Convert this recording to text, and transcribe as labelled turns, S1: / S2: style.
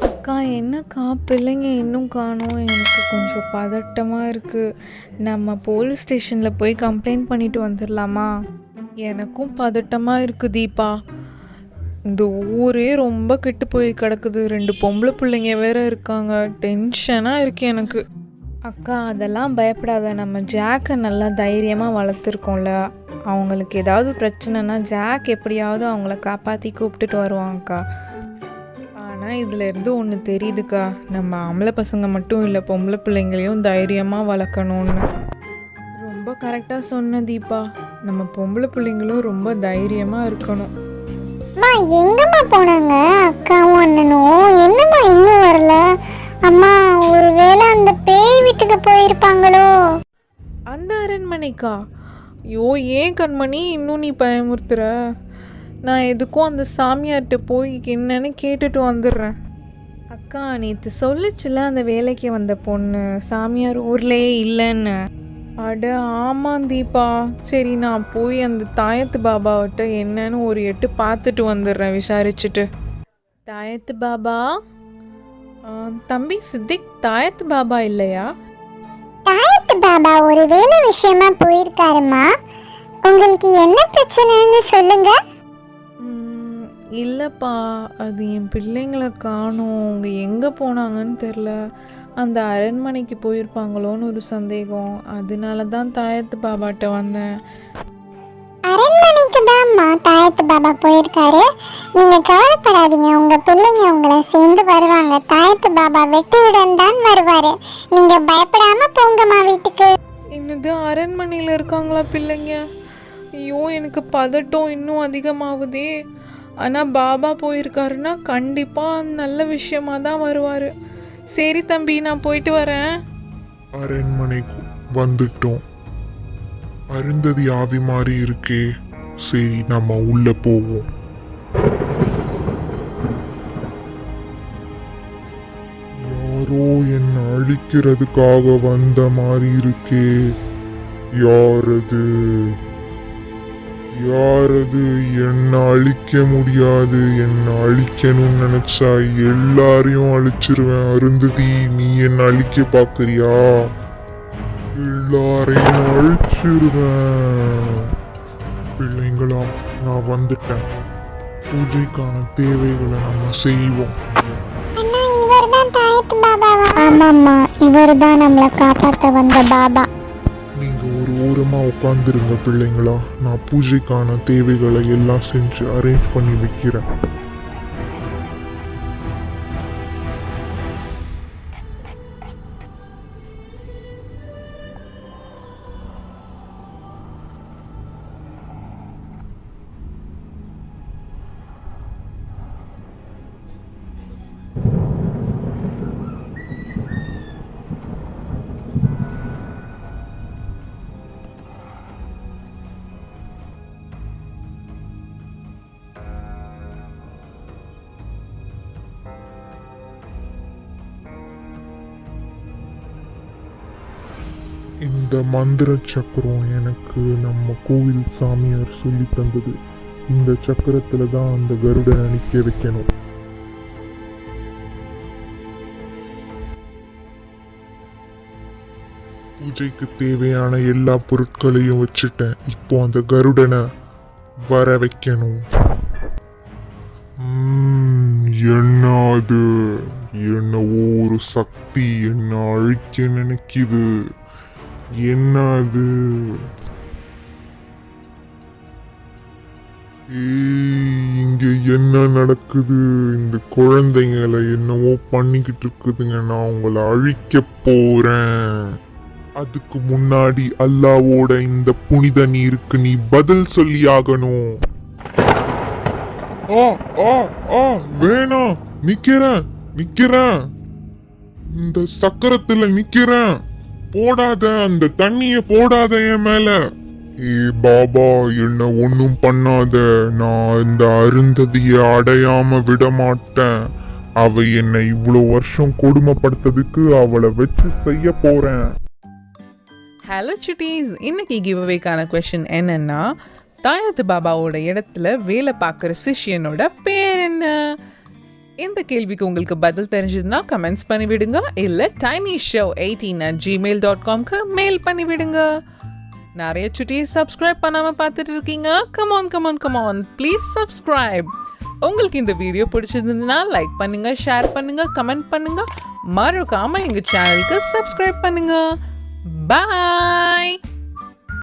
S1: அக்கா என்னக்கா பிள்ளைங்க இன்னும் காணோம்? எனக்கு கொஞ்சம் பதட்டமாக இருக்குது. நம்ம போலீஸ் ஸ்டேஷனில் போய் கம்ப்ளைண்ட் பண்ணிட்டு வந்துடலாமா? எனக்கும் பதட்டமாக இருக்குது தீபா. இந்த ஊரே ரொம்ப கெட்டு போய் கிடக்குது. 2 பொம்பளை பிள்ளைங்க வேற இருக்காங்க. டென்ஷனாக இருக்கு எனக்கு. அக்கா அதெல்லாம் பயப்படாத. நம்ம ஜாக்கை நல்லா தைரியமாக வளர்த்துருக்கோம்ல. அவங்களுக்கு ஏதாவது பிரச்சனைனா ஜாக் எப்படியாவது அவங்கள காப்பாற்றி கூப்பிட்டுட்டு வருவாங்கக்கா. ஆனால் இதிலேருந்து ஒன்று தெரியுதுக்கா, நம்ம ஆம்பளை பசங்க மட்டும் இல்லை பொம்பளை பிள்ளைங்களையும் தைரியமாக வளர்க்கணும்னு. ரொம்ப கரெக்டாக சொன்ன தீபா. நம்ம பொம்பளை பிள்ளைங்களும் ரொம்ப தைரியமாக இருக்கணும்.
S2: அம்மா எங்கம்மா போனாங்க அக்காவும் அண்ணனும்? என்னம்மா இன்னும் வரல? அம்மா ஒருவேளை அந்த பேய் வீட்டுக்கு போயிருப்பாங்களோ?
S1: அந்த அரண்மனைக்கா? ஐயோ ஏன் கண்மணி இன்னும் நீ பயமுறுத்துற? நான் எதுக்கும் அந்த சாமியார்கிட்ட போய் என்னன்னு கேட்டுட்டு வந்துடுறேன். அக்கா நேற்று சொல்லிச்சுல அந்த வேலைக்கு வந்த பொண்ணு, சாமியார் ஊர்லேயே இல்லைன்னு. அட ஆமாம் தீபா. சரி நான் போய் அந்த தாயத்து பாபாவிட்ட என்னன்னு ஒரு எட்டு பார்த்துட்டு வந்துடுறேன் விசாரிச்சுட்டு. தாயத்து பாபா? தம்பி சித்திக், தாயத்து பாபா இல்லையா?
S2: தாயத்து பாபா ஒரு வேலை விஷயமா போயிருக்காருமா. உங்களுக்கு என்ன பிரச்சனைன்னு சொல்லுங்க.
S1: இல்லைப்பா, அது என் பிள்ளைங்களை காணோம். அவங்க எங்கே போனாங்கன்னு தெரில. அந்த அரண்மனைக்கு போயிருப்பாங்களோன்னு ஒரு சந்தேகம். அதனால தான் தாயத்து பாபாட்ட வந்தேன்.
S2: அரண்மனைக்கு தான்மா தாயத்து பாபா போயிருக்காரு. நீங்க கவலைப்படாதீங்க, உங்க பிள்ளைங்க உங்களை சேர்ந்து வருவாங்க. தாயத்து பாபா வெற்றியுடன் தான் வருவாரு. நீங்க பயப்படாம போங்கம்மா வீட்டுக்கு.
S1: என்னது, அரண்மனையில் இருக்காங்களா பிள்ளைங்க? ஐயோ எனக்கு பதட்டம் இன்னும் அதிகமாகுதே. ஆனால் பாபா போயிருக்காருன்னா கண்டிப்பாக நல்ல விஷயமா தான் வருவார். சரி தம்பி, நான் போயிட்டு வரேன்.
S3: அரண்மனைக்கு வந்துட்டோம். அருந்ததி ஆவி மாதிரி இருக்கே. சரி நம்ம உள்ள போவோம். யாரோ என்னை அழிக்கிறதுக்காக வந்த மாதிரி இருக்கே. யாரது? யாரது? என்னை அழிக்க முடியாது. என்னை அழிக்கணும்னு நினைச்சா எல்லாரையும் அழிச்சிருவேன். அருந்ததி, நீ என்னை அழிக்க பாக்குறியா? எல்லாரையும் அழிச்சிருவேன். பிள்ளைங்களா, நான் வந்துட்டேன். பூஜைக்கான தேவைகளை நம்ம செய்வோம்.
S2: அண்ணா இவர்தான் தாயத்து பாபாவா? ஆமாம்மா, இவர்தான் நம்மளை காப்பாற்ற வந்த பாபா.
S3: நீங்க ஒரு ஓரமா உட்காந்துருங்க பிள்ளைங்களா. நான் பூஜைக்கான தேவைகளை எல்லாம் செஞ்சு அரேஞ்ச் பண்ணி வைக்கிறேன். இந்த மந்திர சக்கரம் எனக்கு நம்ம கோவில் சாமியார் சொல்லி தந்தது. இந்த சக்கரத்துல தான் அந்த கருடனை நிக்க வைக்கணும். பூஜைக்கு தேவையான எல்லா பொருட்களையும் வச்சுட்டேன். இப்போ அந்த கருடனை வர வைக்கணும். என்ன அது? என்ன ஒரு சக்தி என்ன அழிக்க நினைக்குது. என்ன அது? இங்க என்ன நடக்குது? இந்த குழந்தைங்களை என்னவோ பண்ணிக்கிட்டு இருக்குதுங்க. நான் உங்களை அழிக்க போறேன். அதுக்கு முன்னாடி அல்லாவோட இந்த புனித நீருக்கு நீ பதில் சொல்லி ஆகணும். ஆ ஆ ஆ வேணாம், நிக்கிறேன் நிக்கிறேன், இந்த சக்கரத்துல நிக்கிறேன். போடாத, அந்த தண்ணிய போடாத என் மேல. ஏ பாபா, என்ன ஒன்னும் பண்ணாத. நான் இந்த அருந்ததிய அடையாம விட மாட்டேன். அவ என்னை இவ்வளோ வருஷம் கொடுமைப்படுத்ததுக்கு அவளை வச்சு செய்ய போறேன்.
S1: ஹலோ சுட்டீஸ், இன்னைக்கு கிவ் அவேக்கான கொஷின் என்னன்னா, தாயத்து பாபாவோட இடத்துல வேலை பார்க்குற சிஷ்யனோட பேர் என்ன? இந்த கேள்விக்கு உங்களுக்கு பதில் தெரிஞ்சதுன்னா கமெண்ட்ஸ் பண்ணி விடுங்க, இல்லை tinyshow18@gmail.com மெயில் பண்ணி விடுங்க. நிறைய சுட்டியை சப்ஸ்கிரைப் பண்ணாமல் பார்த்துட்டு இருக்கீங்க. Come on please subscribe. உங்களுக்கு இந்த வீடியோ பிடிச்சிருந்ததுன்னா லைக் பண்ணுங்க, ஷேர் பண்ணுங்க, கமெண்ட் பண்ணுங்க. மறக்காம எங்க சேனலுக்கு சப்ஸ்கிரைப் பண்ணுங்க. பாய்.